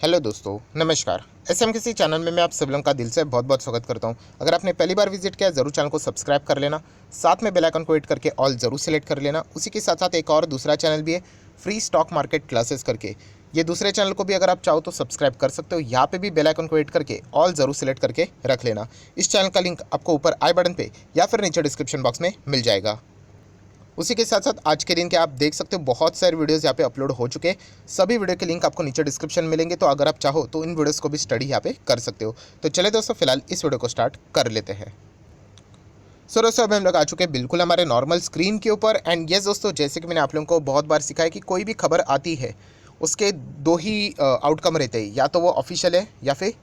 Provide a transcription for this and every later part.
Hello दोस्तों, नमस्कार। SMKC channel में मैं आप सब लोगों का दिल से बहुत बहुत स्वागत करता हूं। अगर आपने पहली बार विजिट किया ज़रूर चैनल को सब्सक्राइब कर लेना, साथ में बेल आइकन को हिट करके ऑल ज़रूर सेलेक्ट कर लेना। उसी के साथ साथ एक और दूसरा चैनल भी है, फ्री स्टॉक मार्केट क्लासेस करके। ये दूसरे चैनल को भी अगर आप चाहो तो सब्सक्राइब कर सकते हो। यहाँ पे भी बेल आइकन को हिट करके ऑल ज़रूर सेलेक्ट करके रख लेना। इस चैनल का लिंक आपको ऊपर आई बटन पे या फिर नीचे डिस्क्रिप्शन बॉक्स में मिल जाएगा। उसी के साथ साथ आज के दिन के आप देख सकते हो बहुत सारे वीडियोस यहाँ पे अपलोड हो चुके हैं। सभी वीडियो के लिंक आपको नीचे डिस्क्रिप्शन में मिलेंगे, तो अगर आप चाहो तो इन वीडियोस को भी स्टडी यहाँ पे कर सकते हो। तो चले दोस्तों, फिलहाल इस वीडियो को स्टार्ट कर लेते हैं। सो दोस्तों, अभी हम लोग आ चुके हैं बिल्कुल हमारे नॉर्मल स्क्रीन के ऊपर। एंड यस दोस्तों, जैसे कि मैंने आप लोगों को बहुत बार सिखाया कि कोई भी खबर आती है उसके दो ही आउटकम रहते हैं, या तो वो ऑफिशियल है या फिर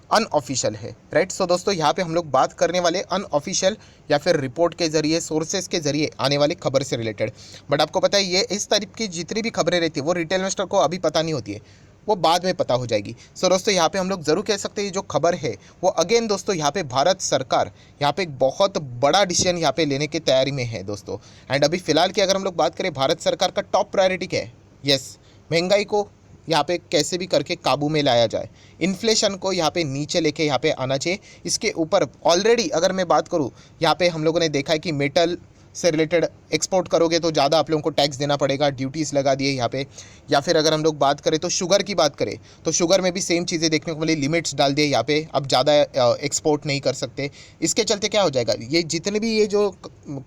अनऑफिशियल है, राइट। सो दोस्तों, यहाँ पे हम लोग बात करने वाले अनऑफिशियल या फिर रिपोर्ट के जरिए, सोर्सेज के जरिए आने वाली खबर से रिलेटेड। बट आपको पता है ये इस टाइप की जितनी भी खबरें रहती है वो रिटेल इन्वेस्टर को अभी पता नहीं होती है, वो बाद में पता हो जाएगी। सो दोस्तों, यहाँ पे हम लोग ज़रूर कह सकते हैं जो खबर है वो अगेन दोस्तों यहाँ पे भारत सरकार यहाँ पे एक बहुत बड़ा डिसीजन यहाँ पे लेने की तैयारी में है दोस्तों। एंड अभी फिलहाल की अगर हम लोग बात करें, भारत सरकार का टॉप प्रायोरिटी क्या है? यस, महंगाई को यहाँ पे कैसे भी करके काबू में लाया जाए, इन्फ्लेशन को यहाँ पे नीचे लेके यहाँ पे आना चाहिए। इसके ऊपर ऑलरेडी अगर मैं बात करूँ, यहाँ पे हम लोगों ने देखा है कि मेटल से रिलेटेड एक्सपोर्ट करोगे तो ज़्यादा आप लोगों को टैक्स देना पड़ेगा, ड्यूटीज़ लगा दिए यहाँ पे। या फिर अगर हम लोग बात करें तो शुगर की बात करें तो शुगर में भी सेम चीज़ें देखने को मिली, लिमिट्स डाल दिए यहाँ पे, अब ज़्यादा एक्सपोर्ट नहीं कर सकते। इसके चलते क्या हो जाएगा, ये जितने भी ये जो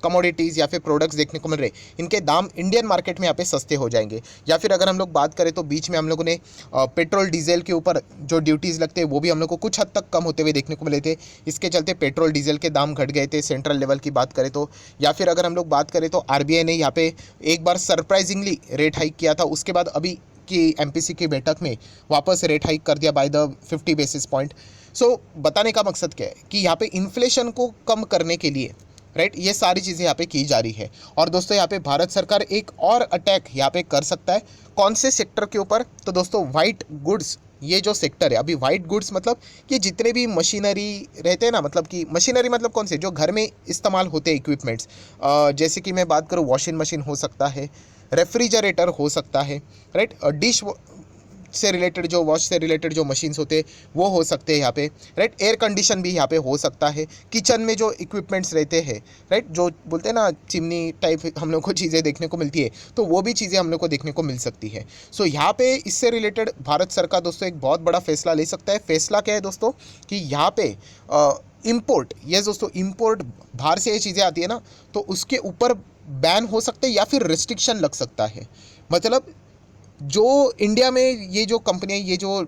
कमोडिटीज़ या फिर प्रोडक्ट्स देखने को मिल रहे इनके दाम इंडियन मार्केट में यहाँ पे सस्ते हो जाएंगे। या फिर अगर हम लोग बात करें तो बीच में हम लोगों ने पेट्रोल डीजल के ऊपर जो ड्यूटीज़ लगते हैं वो भी हम लोग को कुछ हद तक कम होते हुए देखने को मिले थे। इसके चलते पेट्रोल डीजल के दाम घट गए थे सेंट्रल लेवल की बात करें तो। या फिर अगर हम लोग बात करें तो आरबीआई ने यहाँ पे एक बार सरप्राइजिंगली रेट हाइक किया था, उसके बाद अभी की एमपीसी की बैठक में वापस रेट हाइक कर दिया बाय द 50 बेसिस पॉइंट। सो बताने का मकसद क्या है कि यहाँ पे इन्फ्लेशन को कम करने के लिए, राइट, ये सारी चीज़ें यहाँ पे की जा रही है। और दोस्तों यहाँ पे भारत सरकार एक और अटैक यहाँ पे कर सकता है, कौन से सेक्टर के ऊपर? तो दोस्तों वाइट गुड्स, ये जो सेक्टर है अभी, वाइट गुड्स मतलब कि जितने भी मशीनरी रहते हैं ना, मतलब कि मशीनरी मतलब कौन से जो घर में इस्तेमाल होते हैं इक्विपमेंट्स, जैसे कि मैं बात करूँ वॉशिंग मशीन हो सकता है, रेफ्रिजरेटर हो सकता है, राइट, डिश से रिलेटेड जो वॉश से रिलेटेड जो मशीन्स होते हैं वो हो सकते हैं यहाँ पे, राइट। एयर कंडीशन भी यहाँ पे हो सकता है। किचन में जो इक्विपमेंट्स रहते हैं, राइट, जो बोलते हैं ना चिमनी टाइप हम लोग को चीज़ें देखने को मिलती है, तो वो भी चीज़ें हम लोग को देखने को मिल सकती है। सो यहाँ पे इससे रिलेटेड भारत सरकार दोस्तों एक बहुत बड़ा फैसला ले सकता है। फैसला क्या है दोस्तों कि यहाँ पे इम्पोर्ट, यस दोस्तों, इम्पोर्ट बाहर से ये चीज़ें आती है ना, तो उसके ऊपर बैन हो सकते हैं या फिर रिस्ट्रिक्शन लग सकता है। मतलब जो इंडिया में ये जो कंपनियाँ ये जो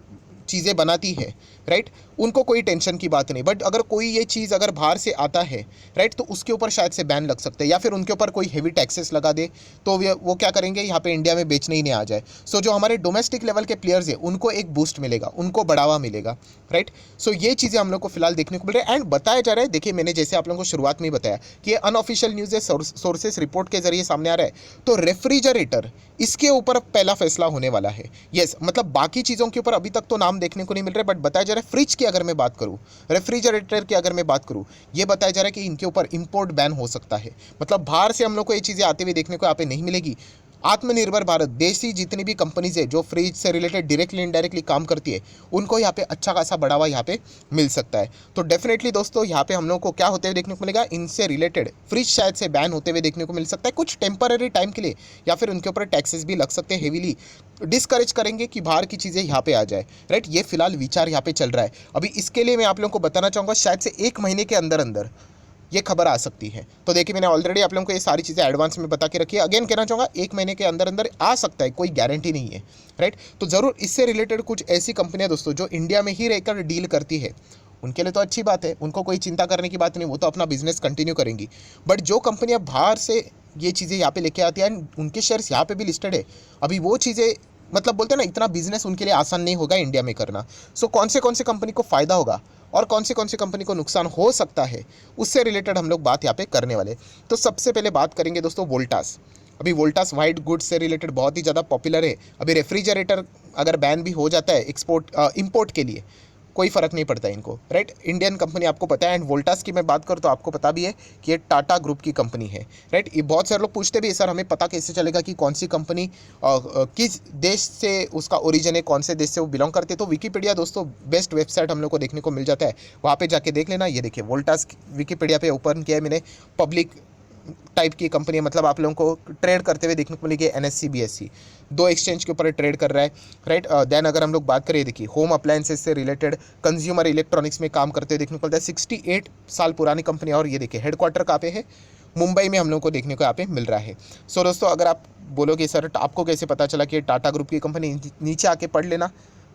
चीज़ें बनाती है, राइट, उनको कोई टेंशन की बात नहीं। बट अगर कोई ये चीज़ अगर बाहर से आता है, राइट, तो उसके ऊपर शायद से बैन लग सकते हैं, या फिर उनके ऊपर कोई हेवी टैक्सेस लगा दे तो वो क्या करेंगे, यहाँ पे इंडिया में बेचने ही नहीं आ जाए। सो जो हमारे डोमेस्टिक लेवल के प्लेयर्स हैं उनको एक बूस्ट मिलेगा, उनको बढ़ावा मिलेगा, राइट। सो ये चीज़ें हम लोग को फिलहाल देखने को मिल रही है। एंड बताया जा रहा है, देखिए मैंने जैसे आप लोगों को शुरुआत में ही बताया कि ये अनऑफिशियल न्यूज़ है, सोर्सेस रिपोर्ट के जरिए सामने आ रहा है। तो रेफ्रिजरेटर, इसके ऊपर पहला फैसला होने वाला है। यस, मतलब बाकी चीज़ों के ऊपर अभी तक तो नाम देखने को नहीं मिल रहे, बट बताया जा रहा है फ्रिज की अगर मैं बात करूँ, रेफ्रिजरेटर की अगर मैं बात करूँ, ये बताया जा रहा है कि इनके ऊपर इंपोर्ट बैन हो सकता है। मतलब बाहर से हम लोग को ये चीज़ें आते हुए देखने को यहाँ पे नहीं मिलेगी। आत्मनिर्भर भारत, देशी जितनी भी कंपनीज है जो फ्रिज से रिलेटेड डायरेक्टली इनडायरेक्टली काम करती है, उनको यहाँ पे अच्छा खासा बढ़ावा यहाँ पे मिल सकता है। तो डेफिनेटली दोस्तों यहाँ पे हम लोग को क्या होते हुए देखने को मिलेगा, इनसे रिलेटेड फ्रिज शायद से बैन होते हुए देखने को मिल सकता है कुछ टेम्पररी टाइम के लिए, या फिर उनके ऊपर टैक्सेस भी लग सकते हैं, हेवीली डिस्करेज करेंगे कि बाहर की चीज़ें यहाँ पे आ जाए, राइट। ये फिलहाल विचार यहाँ पे चल रहा है। अभी इसके लिए मैं आप लोगों को बताना चाहूँगा शायद से 1 महीने के अंदर अंदर ये खबर आ सकती है। तो देखिए मैंने ऑलरेडी आप लोगों को ये सारी चीज़ें एडवांस में बता के रखी है। अगेन कहना चाहूँगा 1 महीने के अंदर अंदर आ सकता है, कोई गारंटी नहीं है, राइट। तो ज़रूर इससे रिलेटेड कुछ ऐसी कंपनियां दोस्तों जो इंडिया में ही रहकर डील करती है, उनके लिए तो अच्छी बात है, उनको कोई चिंता करने की बात नहीं, वो तो अपना बिजनेस कंटिन्यू करेंगी। बट जो कंपनियां बाहर से ये चीज़ें यहाँ पे लेके आती हैं, उनके शेयर्स यहाँ पे भी लिस्टेड है, अभी वो चीज़ें मतलब बोलते हैं ना, इतना बिजनेस उनके लिए आसान नहीं होगा इंडिया में करना। सो कौन से कंपनी को फ़ायदा होगा और कौन से कंपनी को नुकसान हो सकता है, उससे रिलेटेड हम लोग बात यहाँ पे करने वाले। तो सबसे पहले बात करेंगे दोस्तों वोल्टास। अभी वोल्टास वाइट गुड्स से रिलेटेड बहुत ही ज़्यादा पॉपुलर है। अभी रेफ्रिजरेटर अगर बैन भी हो जाता है एक्सपोर्ट इंपोर्ट के लिए, कोई फ़र्क नहीं पड़ता इनको, राइट। इंडियन कंपनी आपको पता है। एंड वोल्टास की मैं बात करूँ तो आपको पता भी है कि ये टाटा ग्रुप की कंपनी है, राइट। ये बहुत सारे लोग पूछते भी है, सर हमें पता कैसे चलेगा कि कौन सी कंपनी किस देश से उसका ओरिजिन है, कौन से देश से वो बिलोंग करते हैं। तो विकीपीडिया दोस्तों बेस्ट वेबसाइट हम लोग को देखने को मिल जाता है, वहाँ पे जाके देख लेना। ये देखिए वोल्टास विकीपीडिया पे ओपन किया है मैंने, पब्लिक टाइप की कंपनी है, मतलब आप लोगों को ट्रेड करते हुए देखने को मिलेगी। NSE BSE 2 एक्सचेंज के ऊपर ट्रेड कर रहा है, राइट। देन अगर हम लोग बात करें, देखिए होम अप्लायंसेस से रिलेटेड कंज्यूमर इलेक्ट्रॉनिक्स में काम करते हुए देखने को मिलता है। 68 साल पुरानी कंपनी है। और ये देखिए हेडक्वार्टर कहाँ पे है, मुंबई में हम लोग को देखने को यहाँ पे मिल रहा है। सो दोस्तों अगर आप बोलोगे सर आपको कैसे पता चला कि ये टाटा ग्रुप की कंपनी, नीचे आके पढ़ लेना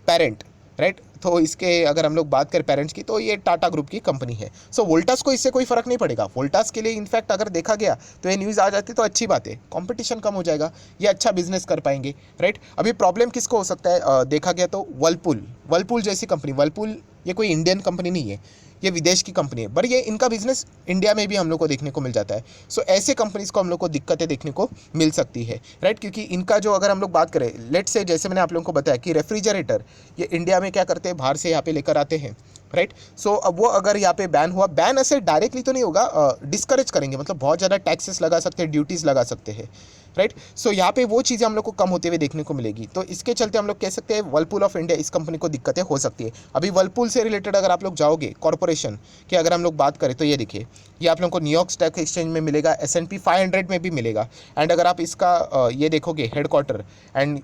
पेरेंट, राइट। तो इसके अगर हम लोग बात करें पेरेंट्स की, तो ये टाटा ग्रुप की कंपनी है। सो वोल्टास को इससे कोई फर्क नहीं पड़ेगा। वोल्टास के लिए इनफैक्ट अगर देखा गया तो ये न्यूज़ आ जाती तो अच्छी बात है, कंपटीशन कम हो जाएगा, ये अच्छा बिजनेस कर पाएंगे, राइट। अभी प्रॉब्लम किसको हो सकता है, देखा गया तो वर्लपूल जैसी कंपनी, वर्लपूल ये कोई इंडियन कंपनी नहीं है, ये विदेश की कंपनी है, पर ये इनका बिजनेस इंडिया में भी हम लोग को देखने को मिल जाता है। सो ऐसे कंपनीज को हम लोग को दिक्कतें देखने को मिल सकती है, राइट। क्योंकि इनका जो अगर हम लोग बात करें, लेट से जैसे मैंने आप लोगों को बताया कि रेफ्रिजरेटर ये इंडिया में क्या करते हैं, बाहर से यहाँ पे लेकर आते हैं, राइट। सो अब वो अगर यहाँ पे बैन हुआ, बैन ऐसे डायरेक्टली तो नहीं होगा, डिस्करेज करेंगे, मतलब बहुत ज़्यादा टैक्सेस लगा सकते हैं, ड्यूटीज़ लगा सकते हैं, राइट। सो यहाँ पे वो चीज़ें हम लोग को कम होते हुए देखने को मिलेगी। तो इसके चलते हम लोग कह सकते हैं वर्लपूल ऑफ इंडिया, इस कंपनी को दिक्कतें हो सकती है। अभी वर्लपूल से रिलेटेड अगर आप लोग जाओगे कॉर्पोरेशन की अगर हम लोग बात करें, तो ये देखिए ये आप लोगों को न्यूयॉर्क स्टॉक एक्सचेंज में मिलेगा, S&P 500 में भी मिलेगा। एंड अगर आप इसका ये देखोगे हेडक्वार्टर एंड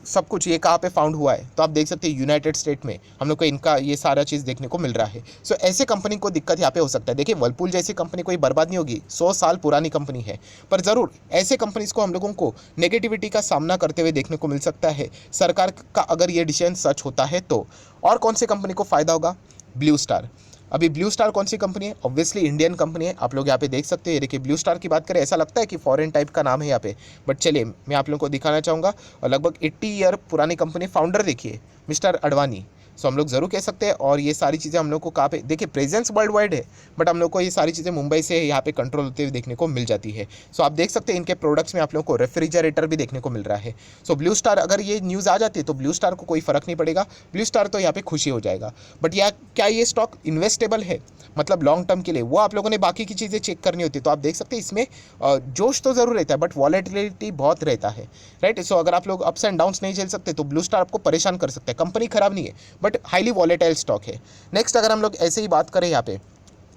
सब कुछ ये कहाँ पे फाउंड हुआ है, तो आप देख सकते हैं यूनाइटेड स्टेट में हम लोग को इनका ये सारा चीज़ देखने को मिल रहा है। सो ऐसे कंपनी को दिक्कत यहाँ पे हो सकता है। देखिए वर्लपूल जैसी कंपनी कोई बर्बाद नहीं होगी, 100 साल पुरानी कंपनी है, पर ज़रूर ऐसे कंपनीज़ को हम लोगों को नेगेटिविटी का सामना करते हुए देखने को मिल सकता है, सरकार का अगर ये डिसीजन सच होता है तो। और कौन सी कंपनी को फ़ायदा होगा, ब्लू स्टार। अभी ब्लू स्टार कौन सी कंपनी है, ऑब्वियसली इंडियन कंपनी है, आप लोग यहाँ पे देख सकते हैं। देखिए ब्लू स्टार की बात करें, ऐसा लगता है कि फॉरेन टाइप का नाम है यहाँ पे, बट चलिए मैं आप लोगों को दिखाना चाहूँगा। और लगभग 80 ईयर पुरानी कंपनी, फाउंडर देखिए मिस्टर अडवाणी। सो हम लोग ज़रूर कह सकते हैं। और ये सारी चीज़ें हम लोग को कहाँ पे, देखिए प्रेजेंस वर्ल्ड वाइड है, बट हम लोग को ये सारी चीज़ें मुंबई से यहाँ पे कंट्रोल होते हुए देखने को मिल जाती है। सो आप देख सकते हैं इनके प्रोडक्ट्स में आप लोग को रेफ्रिजरेटर भी देखने को मिल रहा है। सो ब्लू स्टार अगर ये न्यूज़ आ जाती है तो ब्लू स्टार को कोई फ़र्क नहीं पड़ेगा, ब्लू स्टार तो यहाँ पे खुशी हो जाएगा। बट क्या ये स्टॉक इन्वेस्टेबल है, मतलब लॉन्ग टर्म के लिए, वो आप लोगों ने बाकी की चीज़ें चेक करनी होती है। तो आप देख सकते हैं इसमें जोश तो ज़रूर रहता है, बट वॉलेटिलिटी बहुत रहता है, राइट। सो अगर आप लोग अप्स एंड डाउन्स नहीं झेल सकते तो ब्लू स्टार आपको परेशान कर सकता है। कंपनी खराब नहीं है, बट हाईली वॉलेटाइल स्टॉक है। नेक्स्ट अगर हम लोग ऐसे ही बात करें यहाँ पे,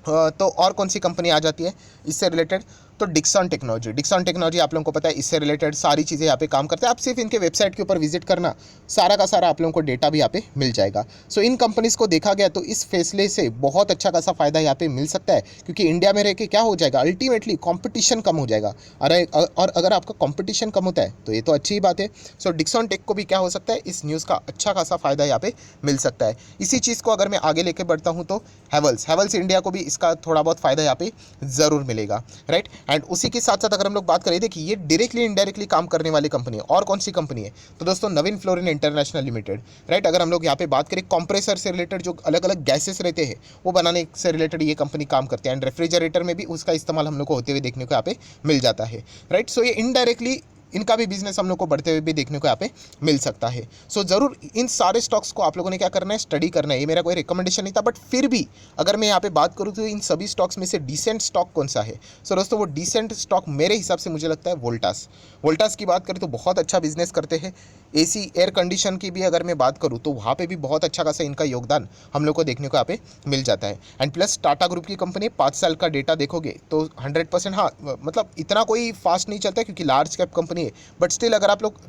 तो और कौन सी कंपनी आ जाती है इससे रिलेटेड, तो डिक्सन टेक्नोलॉजी आप लोगों को पता है, इससे रिलेटेड सारी चीज़ें यहाँ पे काम करते हैं। आप सिर्फ इनके वेबसाइट के ऊपर विजिट करना, सारा का सारा आप लोगों को डेटा भी यहाँ पे मिल जाएगा। सो इन कंपनीज़ को देखा गया तो इस फैसले से बहुत अच्छा खासा फ़ायदा यहाँ पे मिल सकता है, क्योंकि इंडिया में रह के क्या हो जाएगा, अल्टीमेटली कॉम्पिटिशन कम हो जाएगा। और अगर आपका कॉम्पिटिशन कम होता है तो ये तो अच्छी ही बात है। सो डिक्सन टेक को भी क्या हो सकता है, इस न्यूज़ का अच्छा खासा फ़ायदा यहाँ पे मिल सकता है। इसी चीज़ को अगर मैं आगे लेके बढ़ता हूँ तो हैवल्स इंडिया को भी इसका थोड़ा बहुत फ़ायदा यहाँ पे ज़रूर मिलेगा, राइट। एंड उसी के साथ साथ अगर हम लोग बात करें, देखिए ये डायरेक्टली इनडायरेक्टली काम करने वाली कंपनी है। और कौन सी कंपनी है, तो दोस्तों नवीन फ्लोरिन इंटरनेशनल लिमिटेड, राइट। अगर हम लोग यहाँ पे बात करें कंप्रेसर से रिलेटेड, जो अलग अलग गैसेस रहते हैं वो बनाने से रिलेटेड ये कंपनी काम करती है। एंड रेफ्रिजरेटर में भी उसका इस्तेमाल हम लोग को होते हुए देखने को यहाँ पे मिल जाता है, राइट। सो ये इनडायरेक्टली इनका भी बिजनेस हम लोग को बढ़ते हुए भी देखने को यहाँ पे मिल सकता है। सो ज़रूर इन सारे स्टॉक्स को आप लोगों ने क्या करना है, स्टडी करना है। ये मेरा कोई रिकमेंडेशन नहीं था, बट फिर भी अगर मैं यहाँ पे बात करूँ तो इन सभी स्टॉक्स में से डिसेंट स्टॉक कौन सा है। सो दोस्तों वो डिसेंट स्टॉक मेरे हिसाब से मुझे लगता है वोल्टास की बात करें तो बहुत अच्छा बिजनेस करते हैं। AC एयर कंडीशन की भी अगर मैं बात करूँ तो वहाँ पे भी बहुत अच्छा खासा इनका योगदान हम लोग को देखने को यहाँ पे मिल जाता है। एंड प्लस टाटा ग्रुप की कंपनी 5 साल का डेटा देखोगे तो 100%, हाँ मतलब इतना कोई फास्ट नहीं चलता क्योंकि लार्ज कैप कंपनी है, बट स्टिल अगर आप लोग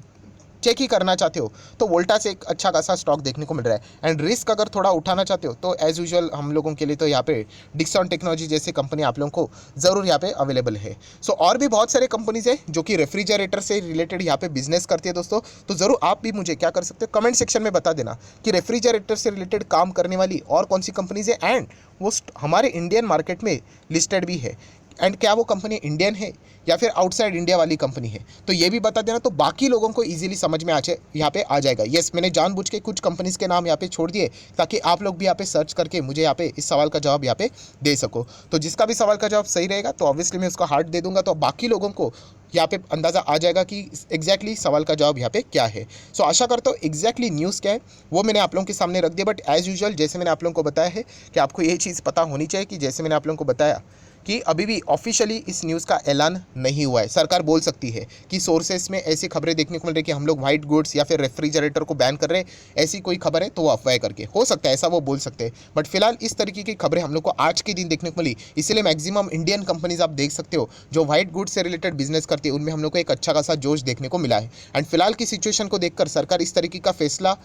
चेक ही करना चाहते हो तो वोल्टास एक अच्छा खासा स्टॉक देखने को मिल रहा है। एंड रिस्क अगर थोड़ा उठाना चाहते हो तो एज यूजुअल हम लोगों के लिए तो यहाँ पे डिक्सन टेक्नोलॉजी जैसी कंपनी आप लोगों को ज़रूर यहाँ पे अवेलेबल है। सो और भी बहुत सारे कंपनीज है जो कि रेफ्रिजरेटर से रिलेटेड यहाँ पे बिजनेस करती है दोस्तों। तो ज़रूर आप भी मुझे क्या कर सकते हो, कमेंट सेक्शन में बता देना कि रेफ्रिजरेटर से रिलेटेड काम करने वाली और कौन सी कंपनीज है, एंड वो हमारे इंडियन मार्केट में लिस्टेड भी है। एंड क्या वो कंपनी इंडियन है या फिर आउटसाइड इंडिया वाली कंपनी है, तो ये भी बता देना, तो बाकी लोगों को इजीली समझ में यहाँ पे आ जाएगा। यस, मैंने जानबूझ के कुछ कंपनीज के नाम यहाँ पे छोड़ दिए ताकि आप लोग भी यहाँ पे सर्च करके मुझे यहाँ पे इस सवाल का जवाब यहाँ पे दे सको। तो जिसका भी सवाल का जवाब सही रहेगा तो ऑब्वियसली मैं उसको हार्ट दे दूंगा, तो बाकी लोगों को यहाँ पे अंदाज़ा आ जाएगा कि एग्जैक्टली सवाल का जवाब यहाँ पे क्या है। सो आशा करता हूँ एग्जैक्टली न्यूज़ क्या है वो मैंने आप लोगों के सामने रख दिया। बट एज़ यूजुअल जैसे मैंने आप लोगों को बताया है कि आपको ये चीज़ पता होनी चाहिए कि जैसे मैंने आप लोगों को बताया कि अभी भी ऑफिशियली इस न्यूज़ का ऐलान नहीं हुआ है। सरकार बोल सकती है कि सोर्सेस में ऐसी खबरें देखने को मिल रही कि हम लोग व्हाइट गुड्स या फिर रेफ्रिजरेटर को बैन कर रहे हैं, ऐसी कोई खबर है तो वो अफवाह करके हो सकता है, ऐसा वो बोल सकते हैं। बट फिलहाल इस तरीके की खबरें हम लोग को आज के दिन देखने को मिली, इसलिए मैक्सिमम इंडियन कंपनीज आप देख सकते हो जो व्हाइट गुड्स से रिलेटेड बिजनेस करती है उनमें हम लोग को एक अच्छा खासा जोश देखने को मिला है। एंड फिलहाल की सिचुएशन को देखकर सरकार इस तरीके का फैसला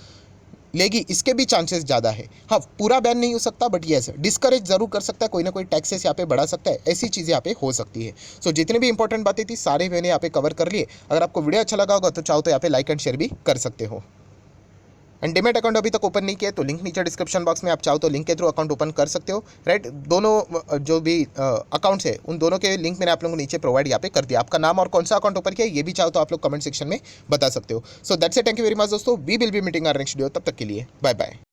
लेगी, इसके भी चांसेस ज़्यादा है। हाँ, पूरा बैन नहीं हो सकता बट यस डिस्करेज जरूर कर सकता है, कोई ना कोई टैक्सेस यहाँ पे बढ़ा सकता है, ऐसी चीज़ें यहाँ पे हो सकती है। सो जितनी भी इंपॉर्टेंट बातें थी सारे मैंने यहाँ पे कवर कर लिए। अगर आपको वीडियो अच्छा लगा होगा तो चाहो तो यहाँ पे लाइक एंड शेयर भी कर सकते हो। एंड डीमैट अकाउंट अभी तक ओपन नहीं किया तो लिंक नीचे डिस्क्रिप्शन बॉक्स में, आप चाहो तो लिंक के थ्रू अकाउंट ओपन कर सकते हो। राइट, दोनों जो भी अकाउंट्स है उन दोनों के लिंक मैंने आप लोगों को नीचे प्रोवाइड यहाँ पे कर दिया। आपका नाम और कौन सा अकाउंट ओपन किया ये भी चाहो तो आप लोग कमेंट सेक्शन में बता सकते हो। So that's it, thank you very much दोस्तों, we will be meeting our next video, तब तक के लिए बाय बाय।